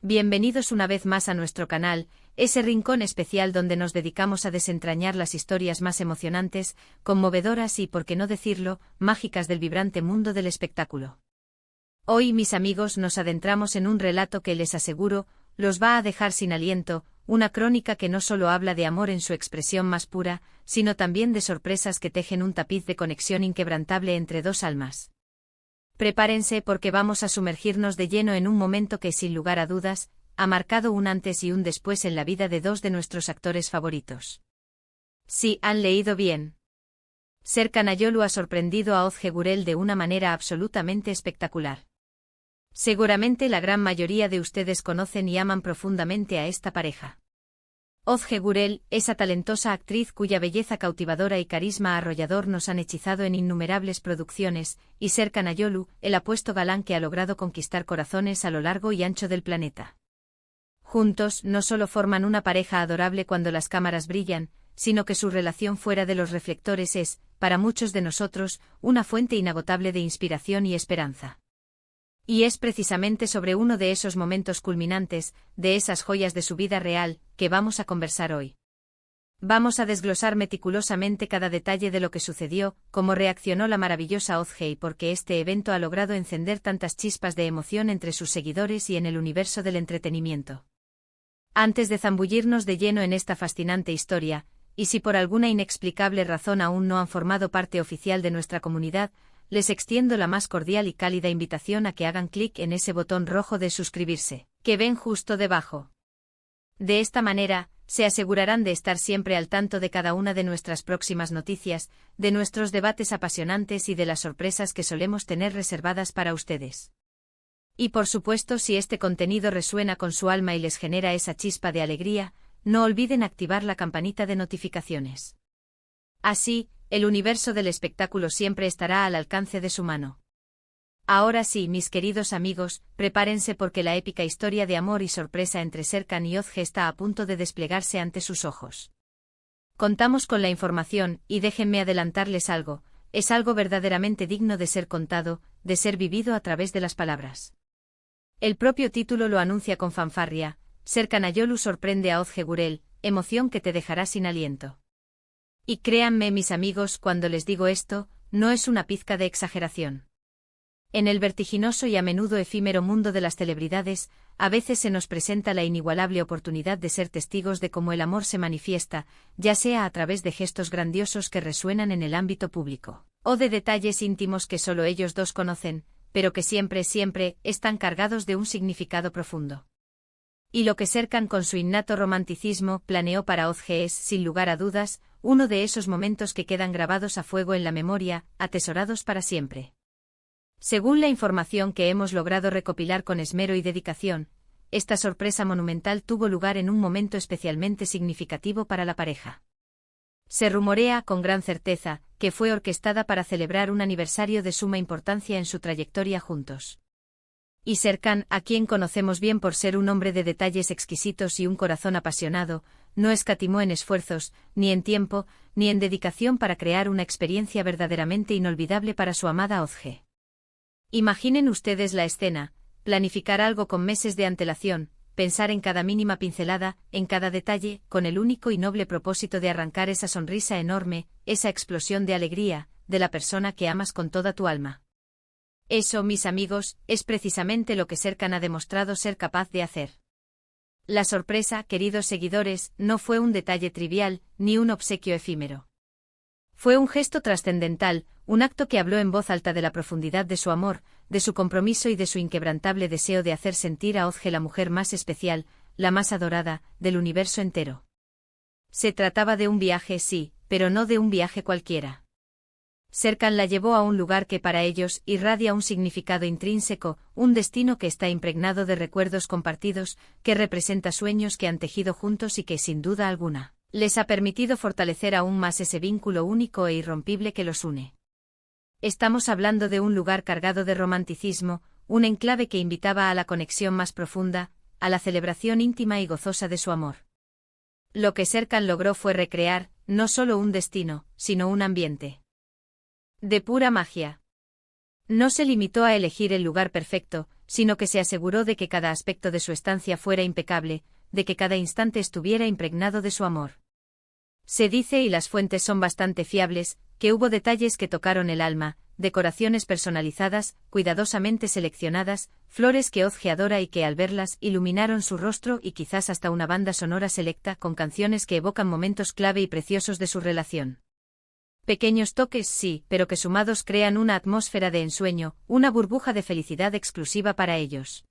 Bienvenidos una vez más a nuestro canal, ese rincón especial donde nos dedicamos a desentrañar las historias más emocionantes, conmovedoras y, por qué no decirlo, mágicas del vibrante mundo del espectáculo. Hoy, mis amigos, nos adentramos en un relato que, les aseguro, los va a dejar sin aliento, una crónica que no solo habla de amor en su expresión más pura, sino también de sorpresas que tejen un tapiz de conexión inquebrantable entre dos almas. Prepárense porque vamos a sumergirnos de lleno en un momento que, sin lugar a dudas, ha marcado un antes y un después en la vida de dos de nuestros actores favoritos. Sí, han leído bien. Serkan Ayolu ha sorprendido a Ozge Gurel de una manera absolutamente espectacular. Seguramente la gran mayoría de ustedes conocen y aman profundamente a esta pareja. Ozge Gurel, esa talentosa actriz cuya belleza cautivadora y carisma arrollador nos han hechizado en innumerables producciones, y Serkan Ayolu, el apuesto galán que ha logrado conquistar corazones a lo largo y ancho del planeta. Juntos, no solo forman una pareja adorable cuando las cámaras brillan, sino que su relación fuera de los reflectores es, para muchos de nosotros, una fuente inagotable de inspiración y esperanza. Y es precisamente sobre uno de esos momentos culminantes, de esas joyas de su vida real, que vamos a conversar hoy. Vamos a desglosar meticulosamente cada detalle de lo que sucedió, cómo reaccionó la maravillosa Ozge y por qué este evento ha logrado encender tantas chispas de emoción entre sus seguidores y en el universo del entretenimiento. Antes de zambullirnos de lleno en esta fascinante historia, y si por alguna inexplicable razón aún no han formado parte oficial de nuestra comunidad, les extiendo la más cordial y cálida invitación a que hagan clic en ese botón rojo de suscribirse, que ven justo debajo. De esta manera, se asegurarán de estar siempre al tanto de cada una de nuestras próximas noticias, de nuestros debates apasionantes y de las sorpresas que solemos tener reservadas para ustedes. Y por supuesto, si este contenido resuena con su alma y les genera esa chispa de alegría, no olviden activar la campanita de notificaciones. Así, el universo del espectáculo siempre estará al alcance de su mano. Ahora sí, mis queridos amigos, prepárense porque la épica historia de amor y sorpresa entre Serkan y Ozge está a punto de desplegarse ante sus ojos. Contamos con la información, y déjenme adelantarles algo, es algo verdaderamente digno de ser contado, de ser vivido a través de las palabras. El propio título lo anuncia con fanfarria: Serkan Ayolu sorprende a Ozge Gurel, emoción que te dejará sin aliento. Y créanme, mis amigos, cuando les digo esto, no es una pizca de exageración. En el vertiginoso y a menudo efímero mundo de las celebridades, a veces se nos presenta la inigualable oportunidad de ser testigos de cómo el amor se manifiesta, ya sea a través de gestos grandiosos que resuenan en el ámbito público, o de detalles íntimos que solo ellos dos conocen, pero que siempre están cargados de un significado profundo. Y lo que Serkan con su innato romanticismo planeó para Ozge es, sin lugar a dudas, uno de esos momentos que quedan grabados a fuego en la memoria, atesorados para siempre. Según la información que hemos logrado recopilar con esmero y dedicación, esta sorpresa monumental tuvo lugar en un momento especialmente significativo para la pareja. Se rumorea, con gran certeza, que fue orquestada para celebrar un aniversario de suma importancia en su trayectoria juntos. Y Serkan, a quien conocemos bien por ser un hombre de detalles exquisitos y un corazón apasionado, no escatimó en esfuerzos, ni en tiempo, ni en dedicación para crear una experiencia verdaderamente inolvidable para su amada Ozge. Imaginen ustedes la escena: planificar algo con meses de antelación, pensar en cada mínima pincelada, en cada detalle, con el único y noble propósito de arrancar esa sonrisa enorme, esa explosión de alegría, de la persona que amas con toda tu alma. Eso, mis amigos, es precisamente lo que Serkan ha demostrado ser capaz de hacer. La sorpresa, queridos seguidores, no fue un detalle trivial, ni un obsequio efímero. Fue un gesto trascendental, un acto que habló en voz alta de la profundidad de su amor, de su compromiso y de su inquebrantable deseo de hacer sentir a Ozge la mujer más especial, la más adorada, del universo entero. Se trataba de un viaje, sí, pero no de un viaje cualquiera. Serkan la llevó a un lugar que para ellos irradia un significado intrínseco, un destino que está impregnado de recuerdos compartidos, que representa sueños que han tejido juntos y que, sin duda alguna, les ha permitido fortalecer aún más ese vínculo único e irrompible que los une. Estamos hablando de un lugar cargado de romanticismo, un enclave que invitaba a la conexión más profunda, a la celebración íntima y gozosa de su amor. Lo que Serkan logró fue recrear, no solo un destino, sino un ambiente de pura magia. No se limitó a elegir el lugar perfecto, sino que se aseguró de que cada aspecto de su estancia fuera impecable, de que cada instante estuviera impregnado de su amor. Se dice, y las fuentes son bastante fiables, que hubo detalles que tocaron el alma, decoraciones personalizadas, cuidadosamente seleccionadas, flores que Ozge adora y que al verlas iluminaron su rostro y quizás hasta una banda sonora selecta con canciones que evocan momentos clave y preciosos de su relación. Pequeños toques, sí, pero que sumados crean una atmósfera de ensueño, una burbuja de felicidad exclusiva para ellos.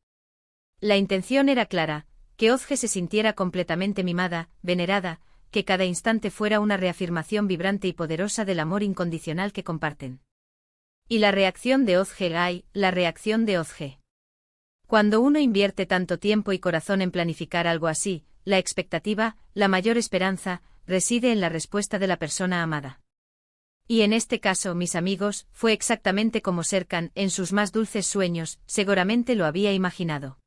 La intención era clara, que Ozge se sintiera completamente mimada, venerada, que cada instante fuera una reafirmación vibrante y poderosa del amor incondicional que comparten. Y la reacción de Ozge Gai, la reacción de Ozge. Cuando uno invierte tanto tiempo y corazón en planificar algo así, la expectativa, la mayor esperanza, reside en la respuesta de la persona amada. Y en este caso, mis amigos, fue exactamente como Serkan, en sus más dulces sueños, seguramente lo había imaginado.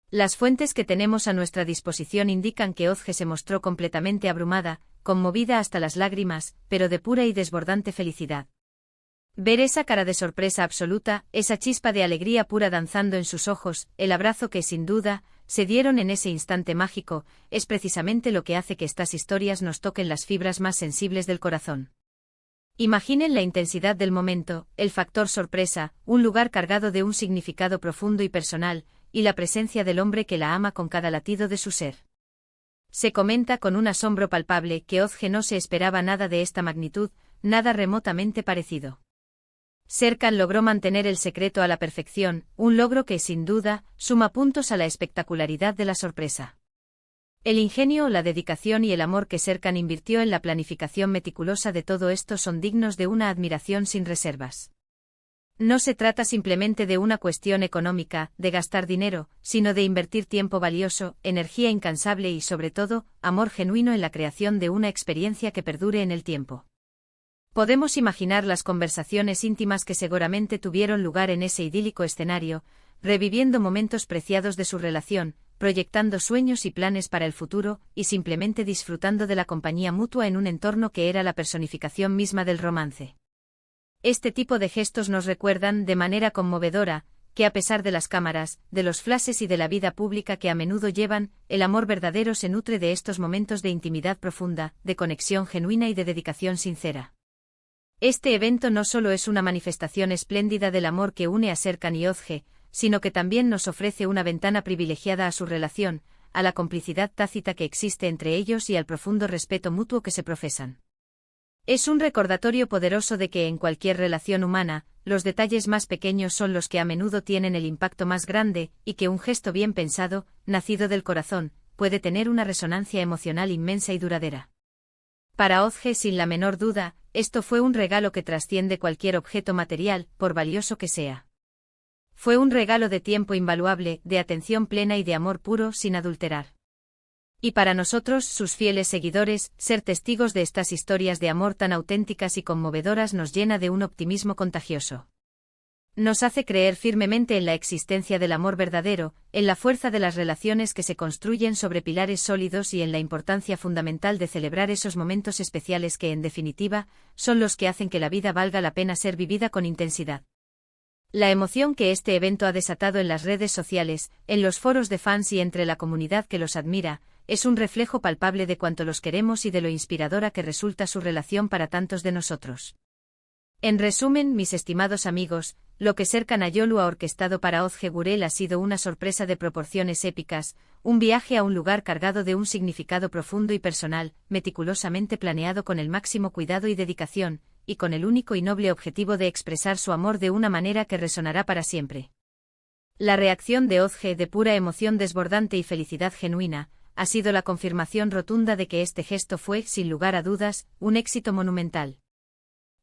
Las fuentes que tenemos a nuestra disposición indican que Ozge se mostró completamente abrumada, conmovida hasta las lágrimas, pero de pura y desbordante felicidad. Ver esa cara de sorpresa absoluta, esa chispa de alegría pura danzando en sus ojos, el abrazo que, sin duda, se dieron en ese instante mágico, es precisamente lo que hace que estas historias nos toquen las fibras más sensibles del corazón. Imaginen la intensidad del momento, el factor sorpresa, un lugar cargado de un significado profundo y personal, y la presencia del hombre que la ama con cada latido de su ser. Se comenta con un asombro palpable que Ozge no se esperaba nada de esta magnitud, nada remotamente parecido. Serkan logró mantener el secreto a la perfección, un logro que, sin duda, suma puntos a la espectacularidad de la sorpresa. El ingenio, la dedicación y el amor que Serkan invirtió en la planificación meticulosa de todo esto son dignos de una admiración sin reservas. No se trata simplemente de una cuestión económica, de gastar dinero, sino de invertir tiempo valioso, energía incansable y, sobre todo, amor genuino en la creación de una experiencia que perdure en el tiempo. Podemos imaginar las conversaciones íntimas que seguramente tuvieron lugar en ese idílico escenario, reviviendo momentos preciados de su relación, proyectando sueños y planes para el futuro, y simplemente disfrutando de la compañía mutua en un entorno que era la personificación misma del romance. Este tipo de gestos nos recuerdan, de manera conmovedora, que a pesar de las cámaras, de los flashes y de la vida pública que a menudo llevan, el amor verdadero se nutre de estos momentos de intimidad profunda, de conexión genuina y de dedicación sincera. Este evento no solo es una manifestación espléndida del amor que une a Serkan y Ozge, sino que también nos ofrece una ventana privilegiada a su relación, a la complicidad tácita que existe entre ellos y al profundo respeto mutuo que se profesan. Es un recordatorio poderoso de que en cualquier relación humana, los detalles más pequeños son los que a menudo tienen el impacto más grande, y que un gesto bien pensado, nacido del corazón, puede tener una resonancia emocional inmensa y duradera. Para Ozge, sin la menor duda, esto fue un regalo que trasciende cualquier objeto material, por valioso que sea. Fue un regalo de tiempo invaluable, de atención plena y de amor puro sin adulterar. Y para nosotros, sus fieles seguidores, ser testigos de estas historias de amor tan auténticas y conmovedoras nos llena de un optimismo contagioso. Nos hace creer firmemente en la existencia del amor verdadero, en la fuerza de las relaciones que se construyen sobre pilares sólidos y en la importancia fundamental de celebrar esos momentos especiales que, en definitiva, son los que hacen que la vida valga la pena ser vivida con intensidad. La emoción que este evento ha desatado en las redes sociales, en los foros de fans y entre la comunidad que los admira, es un reflejo palpable de cuánto los queremos y de lo inspiradora que resulta su relación para tantos de nosotros. En resumen, mis estimados amigos, lo que Serkan Ayolu ha orquestado para Ozge Gurel ha sido una sorpresa de proporciones épicas, un viaje a un lugar cargado de un significado profundo y personal, meticulosamente planeado con el máximo cuidado y dedicación, y con el único y noble objetivo de expresar su amor de una manera que resonará para siempre. La reacción de Ozge, de pura emoción desbordante y felicidad genuina, ha sido la confirmación rotunda de que este gesto fue, sin lugar a dudas, un éxito monumental.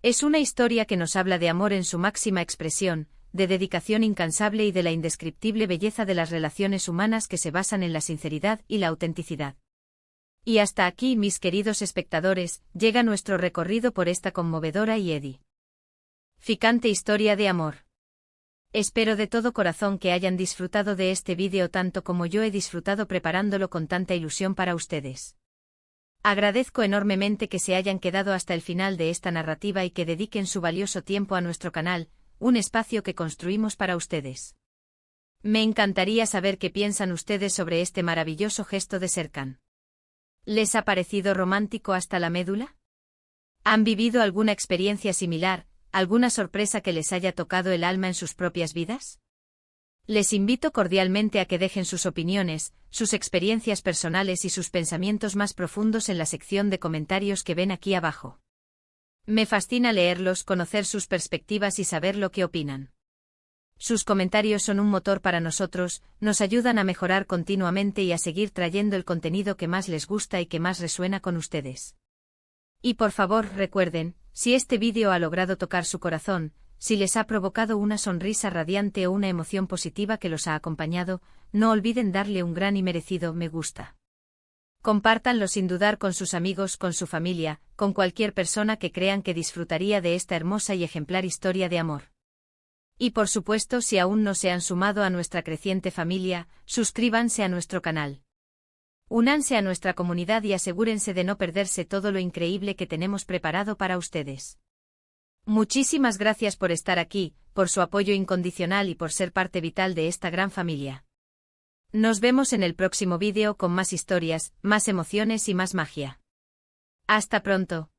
Es una historia que nos habla de amor en su máxima expresión, de dedicación incansable y de la indescriptible belleza de las relaciones humanas que se basan en la sinceridad y la autenticidad. Y hasta aquí, mis queridos espectadores, llega nuestro recorrido por esta conmovedora y edificante historia de amor. Espero de todo corazón que hayan disfrutado de este vídeo tanto como yo he disfrutado preparándolo con tanta ilusión para ustedes. Agradezco enormemente que se hayan quedado hasta el final de esta narrativa y que dediquen su valioso tiempo a nuestro canal, un espacio que construimos para ustedes. Me encantaría saber qué piensan ustedes sobre este maravilloso gesto de Serkan. ¿Les ha parecido romántico hasta la médula? ¿Han vivido alguna experiencia similar, alguna sorpresa que les haya tocado el alma en sus propias vidas? Les invito cordialmente a que dejen sus opiniones, sus experiencias personales y sus pensamientos más profundos en la sección de comentarios que ven aquí abajo. Me fascina leerlos, conocer sus perspectivas y saber lo que opinan. Sus comentarios son un motor para nosotros, nos ayudan a mejorar continuamente y a seguir trayendo el contenido que más les gusta y que más resuena con ustedes. Y por favor recuerden, si este vídeo ha logrado tocar su corazón, si les ha provocado una sonrisa radiante o una emoción positiva que los ha acompañado, no olviden darle un gran y merecido me gusta. Compártanlo sin dudar con sus amigos, con su familia, con cualquier persona que crean que disfrutaría de esta hermosa y ejemplar historia de amor. Y por supuesto, si aún no se han sumado a nuestra creciente familia, suscríbanse a nuestro canal. Únanse a nuestra comunidad y asegúrense de no perderse todo lo increíble que tenemos preparado para ustedes. Muchísimas gracias por estar aquí, por su apoyo incondicional y por ser parte vital de esta gran familia. Nos vemos en el próximo vídeo con más historias, más emociones y más magia. Hasta pronto.